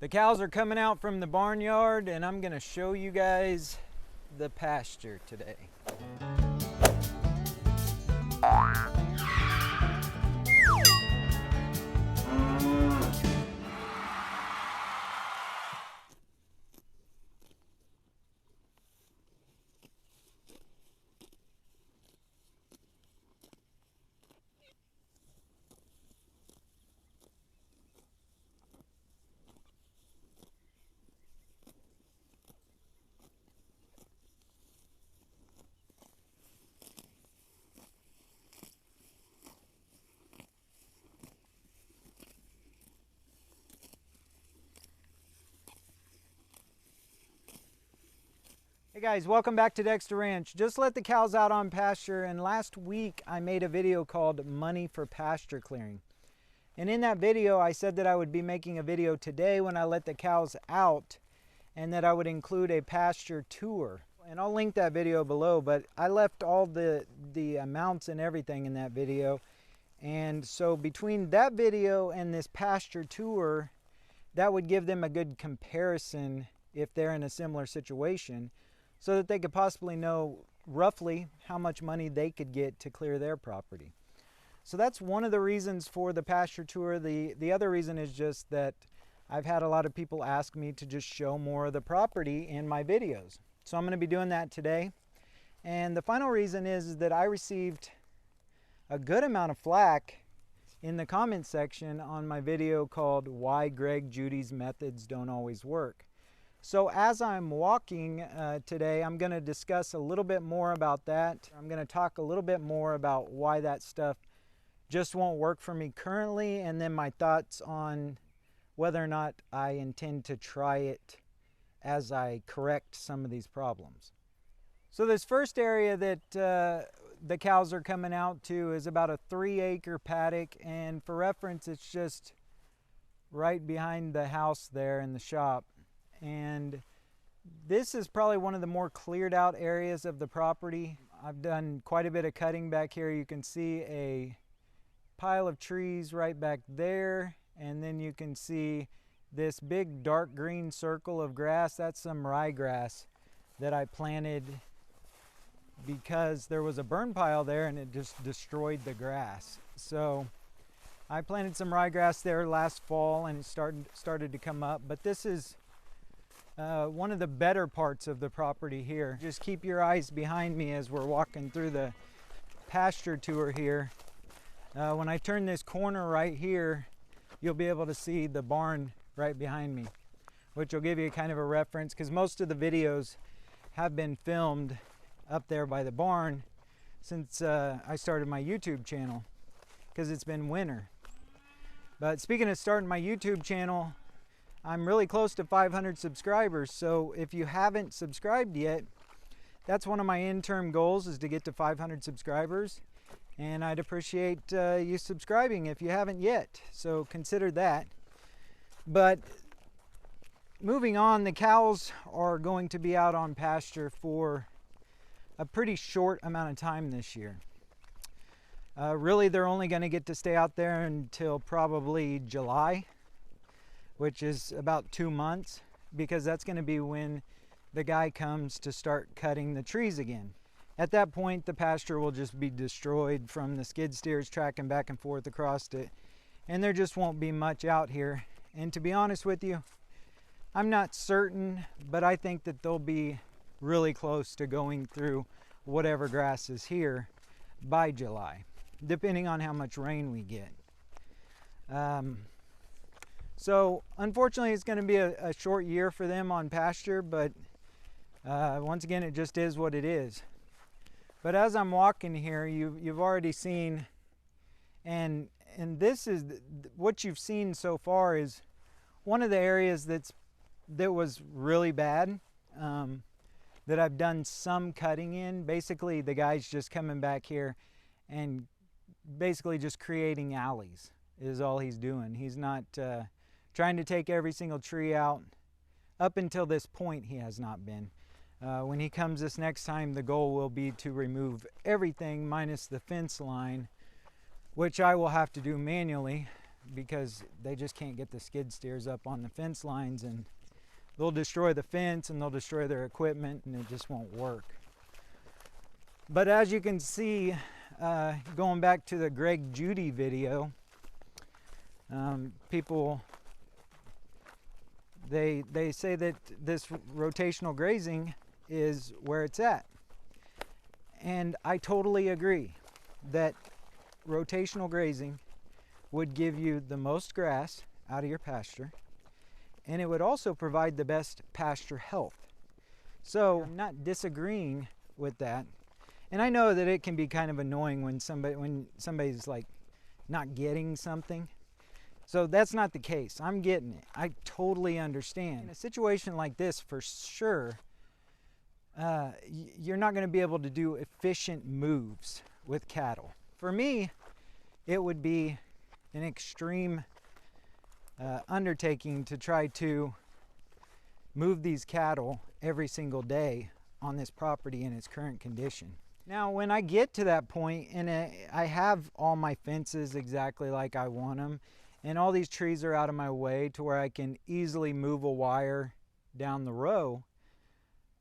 The cows are coming out from the barnyard and I'm gonna show you guys the pasture today. Hey guys, welcome back to Dexter Ranch. Just let the cows out on pasture, and last week I made a video called Money for Pasture Clearing. And in that video I said that I would be making a video today when I let the cows out, and that I would include a pasture tour. And I'll link that video below, but I left all the amounts and everything in that video. And so between that video and this pasture tour, that would give them a good comparison if they're in a similar situation, so that they could possibly know roughly how much money they could get to clear their property. So that's one of the reasons for the pasture tour. The other reason is just that I've had a lot of people ask me to just show more of the property in my videos. So I'm going to be doing that today. And the final reason is that I received a good amount of flack in the comment section on my video called Why Greg Judy's Methods Don't Always Work. So as I'm walking today, I'm going to discuss a little bit more about that. I'm going to talk a little bit more about why that stuff just won't work for me currently, and then my thoughts on whether or not I intend to try it as I correct some of these problems. So this first area that the cows are coming out to is about a 3-acre paddock, and for reference it's just right behind the house there in the shop. And this is probably one of the more cleared out areas of the property. I've done quite a bit of cutting back here. You can see a pile of trees right back there, and then you can see this big dark green circle of grass. That's some ryegrass that I planted because there was a burn pile there and it just destroyed the grass. So I planted some ryegrass there last fall and it started to come up, but this is one of the better parts of the property here. Just keep your eyes behind me as we're walking through the pasture tour here. When I turn this corner right here, you'll be able to see the barn right behind me, which will give you kind of a reference, because most of the videos have been filmed up there by the barn since I started my YouTube channel, because it's been winter. But speaking of starting my YouTube channel, I'm really close to 500 subscribers, so if you haven't subscribed yet, that's one of my interim goals, is to get to 500 subscribers, and I'd appreciate you subscribing if you haven't yet, so consider that. But moving on, the cows are going to be out on pasture for a pretty short amount of time this year. Really, they're only going to get to stay out there until probably July, which is about 2 months, because that's going to be when the guy comes to start cutting the trees again. At that point, the pasture will just be destroyed from the skid steers tracking back and forth across it, and there just won't be much out here. And to be honest with you, I'm not certain, but I think that they'll be really close to going through whatever grass is here by July, depending on how much rain we get. So unfortunately it's going to be a short year for them on pasture, but once again, it just is what it is. But as I'm walking here, you've already seen, and this is what you've seen so far is one of the areas that was really bad, that I've done some cutting in. Basically the guy's just coming back here and basically just creating alleys is all he's doing. He's not trying to take every single tree out. Up until this point, he has not been. When he comes this next time, the goal will be to remove everything minus the fence line, which I will have to do manually because they just can't get the skid steers up on the fence lines, and they'll destroy the fence and they'll destroy their equipment, and it just won't work. But as you can see, going back to the Greg Judy video, people, they say that this rotational grazing is where it's at. And I totally agree that rotational grazing would give you the most grass out of your pasture, and it would also provide the best pasture health. So I'm not disagreeing with that. And I know that it can be kind of annoying when somebody's like not getting something. So that's not the case. I'm getting it. I totally understand. In a situation like this, for sure, you're not going to be able to do efficient moves with cattle. For me, it would be an extreme undertaking to try to move these cattle every single day on this property in its current condition. Now, when I get to that point and I have all my fences exactly like I want them, and all these trees are out of my way to where I can easily move a wire down the row,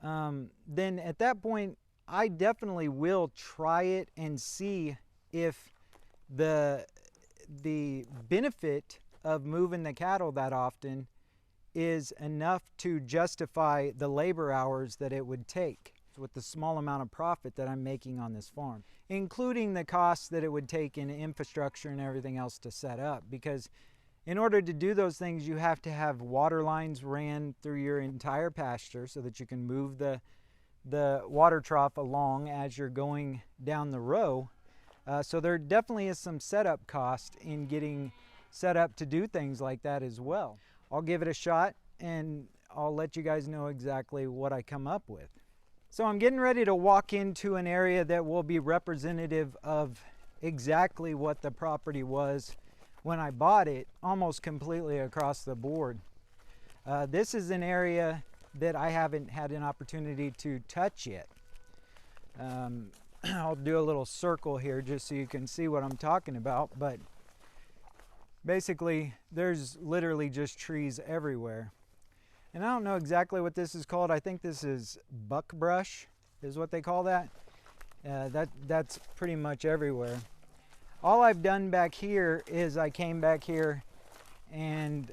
then at that point, I definitely will try it and see if the benefit of moving the cattle that often is enough to justify the labor hours that it would take with the small amount of profit that I'm making on this farm, including the costs that it would take in infrastructure and everything else to set up. Because in order to do those things, you have to have water lines ran through your entire pasture so that you can move the water trough along as you're going down the row. So there definitely is some setup cost in getting set up to do things like that as well. I'll give it a shot and I'll let you guys know exactly what I come up with. So I'm getting ready to walk into an area that will be representative of exactly what the property was when I bought it, almost completely across the board. This is an area that I haven't had an opportunity to touch yet. I'll do a little circle here just so you can see what I'm talking about, but basically there's literally just trees everywhere. And I don't know exactly what this is called. I think this is buckbrush is what they call that. That's pretty much everywhere. All I've done back here is I came back here and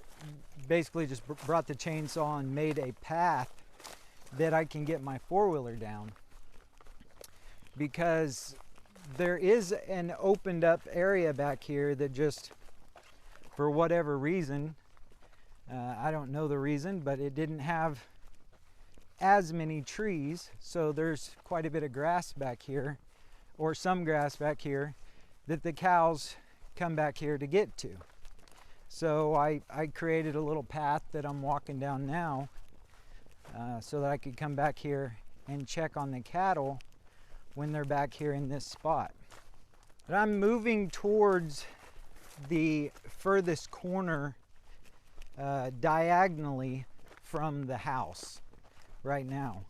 basically just brought the chainsaw and made a path that I can get my four-wheeler down, because there is an opened up area back here that just, for whatever reason, I don't know the reason, but it didn't have as many trees, so there's quite a bit of grass back here, or some grass back here, that the cows come back here to get to. So I created a little path that I'm walking down now, so that I could come back here and check on the cattle when they're back here in this spot. But I'm moving towards the furthest corner diagonally from the house right now,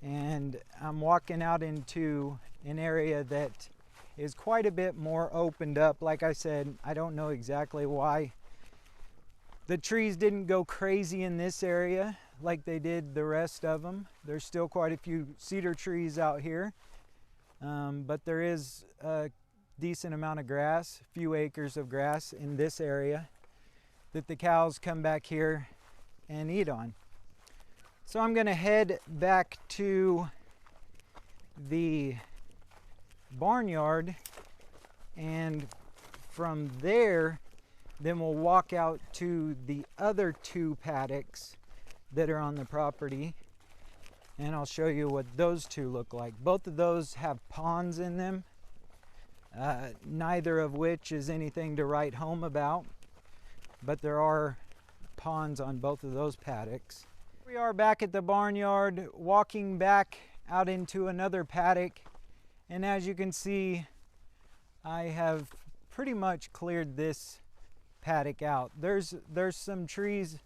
and I'm walking out into an area that is quite a bit more opened up. Like I said, I don't know exactly why the trees didn't go crazy in this area like they did the rest of them. There's still quite a few cedar trees out here, but there is a decent amount of grass, a few acres of grass in this area that the cows come back here and eat on. So I'm going to head back to the barnyard, and from there then we'll walk out to the other two paddocks that are on the property, and I'll show you what those two look like. Both of those have ponds in them, neither of which is anything to write home about, but there are ponds on both of those paddocks. We are back at the barnyard, walking back out into another paddock, and as you can see, I have pretty much cleared this paddock out. There's some trees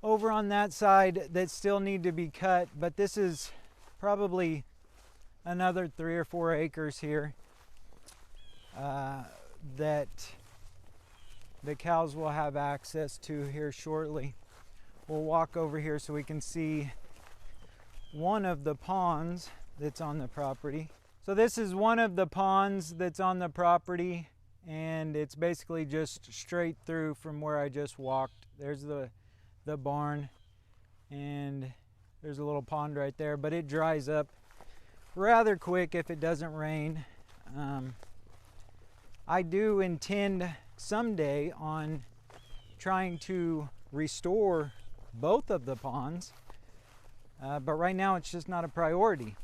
over on that side that still need to be cut, but this is probably another 3 or 4 acres here that the cows will have access to here shortly. We'll walk over here so we can see one of the ponds that's on the property. So this is one of the ponds that's on the property, and it's basically just straight through from where I just walked. There's the barn, and there's a little pond right there, but it dries up rather quick if it doesn't rain. I do intend someday on trying to restore both of the ponds, but right now it's just not a priority.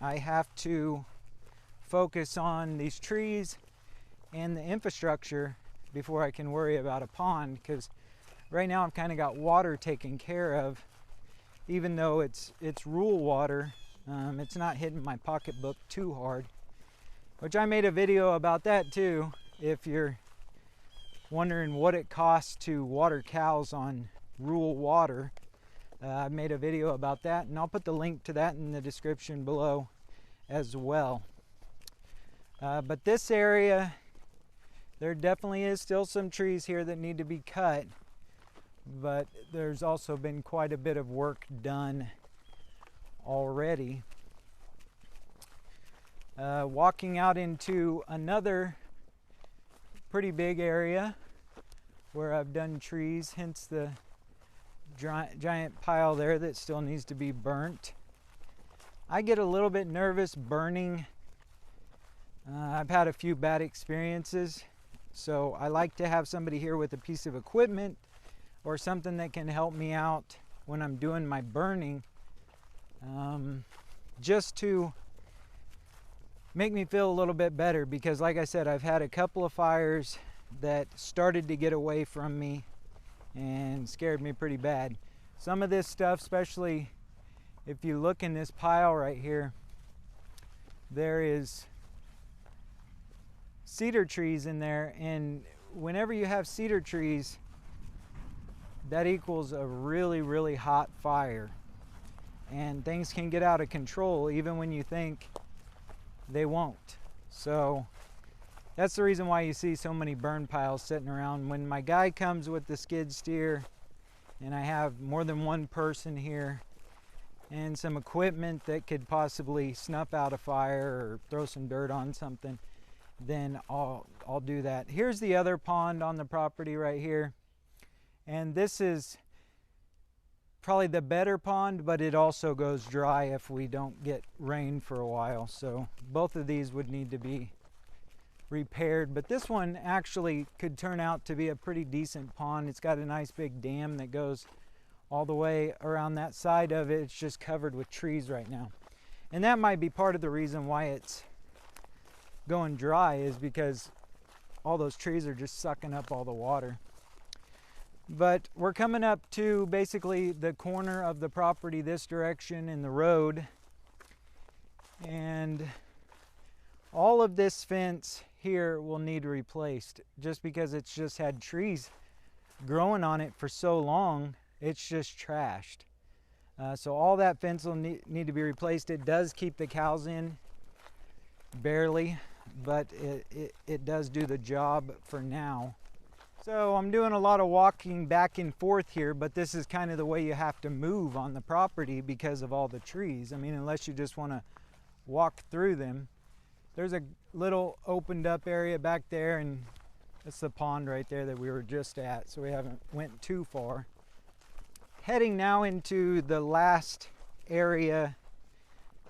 I have to focus on these trees and the infrastructure before I can worry about a pond, because right now I've kind of got water taken care of. Even though it's rural water, it's not hitting my pocketbook too hard, which I made a video about that too. If you're wondering what it costs to water cows on rural water, I made a video about that, and I'll put the link to that in the description below as well. But this area, there definitely is still some trees here that need to be cut, but there's also been quite a bit of work done already. Walking out into another pretty big area where I've done trees, hence the giant pile there that still needs to be burnt. I get a little bit nervous burning. I've had a few bad experiences, so I like to have somebody here with a piece of equipment or something that can help me out when I'm doing my burning, just to make me feel a little bit better, because like I said, I've had a couple of fires that started to get away from me and scared me pretty bad. Some of this stuff, especially if you look in this pile right here, there is cedar trees in there, and whenever you have cedar trees, that equals a really hot fire, and things can get out of control even when you think they won't. So that's the reason why you see so many burn piles sitting around. When my guy comes with the skid steer and I have more than one person here and some equipment that could possibly snuff out a fire or throw some dirt on something, then I'll do that. Here's the other pond on the property right here. And this is probably the better pond, but it also goes dry if we don't get rain for a while. So both of these would need to be repaired. But this one actually could turn out to be a pretty decent pond. It's got a nice big dam that goes all the way around that side of it. It's just covered with trees right now. And that might be part of the reason why it's going dry, is because all those trees are just sucking up all the water. But we're coming up to basically the corner of the property this direction in the road, and all of this fence here will need replaced, just because it's just had trees growing on it for so long. It's just trashed. So all that fence will need to be replaced. It does keep the cows in, barely, but it does do the job for now. So I'm doing a lot of walking back and forth here, but this is kind of the way you have to move on the property because of all the trees. I mean, unless you just want to walk through them. There's a little opened up area back there, and that's the pond right there that we were just at, so we haven't went too far. Heading now into the last area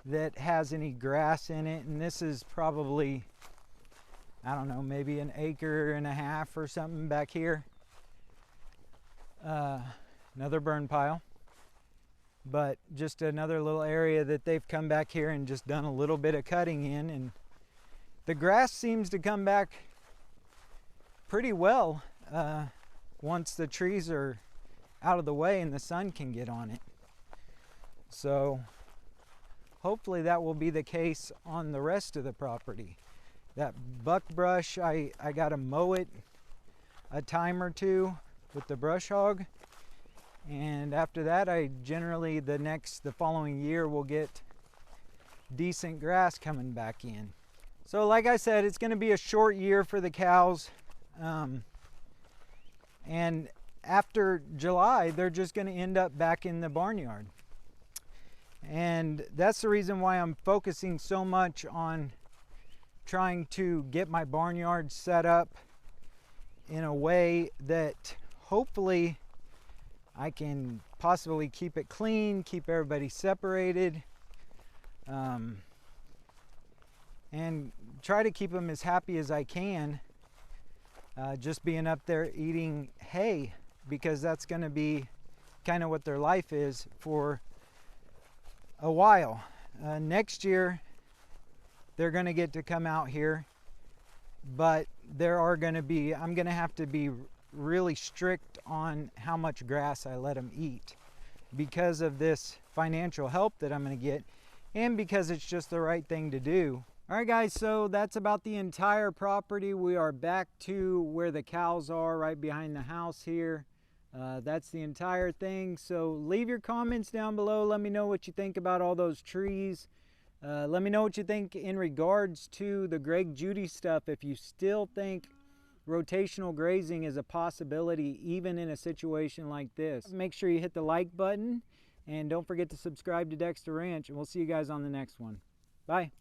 that has any grass in it, and this is probably, I don't know, maybe an acre and a half or something back here. Another burn pile, but just another little area that they've come back here and just done a little bit of cutting in, and the grass seems to come back pretty well once the trees are out of the way and the sun can get on it. So hopefully that will be the case on the rest of the property. That buckbrush, I got to mow it a time or two with the brush hog, and after that I generally the following year will get decent grass coming back in. So like I said, it's going to be a short year for the cows. And after July, they're just going to end up back in the barnyard. And that's the reason why I'm focusing so much on trying to get my barnyard set up in a way that hopefully I can possibly keep it clean, keep everybody separated, and try to keep them as happy as I can, just being up there eating hay, because that's going to be kind of what their life is for a while. Next year they're going to get to come out here, but I'm going to have to be really strict on how much grass I let them eat because of this financial help that I'm going to get, and because it's just the right thing to do. All right guys, so that's about the entire property. We are back to where the cows are, right behind the house here. That's the entire thing. So leave your comments down below. Let me know what you think about all those trees. Let me know what you think in regards to the Greg Judy stuff. If you still think rotational grazing is a possibility even in a situation like this. Make sure you hit the like button and don't forget to subscribe to Dexter Ranch, and we'll see you guys on the next one. Bye.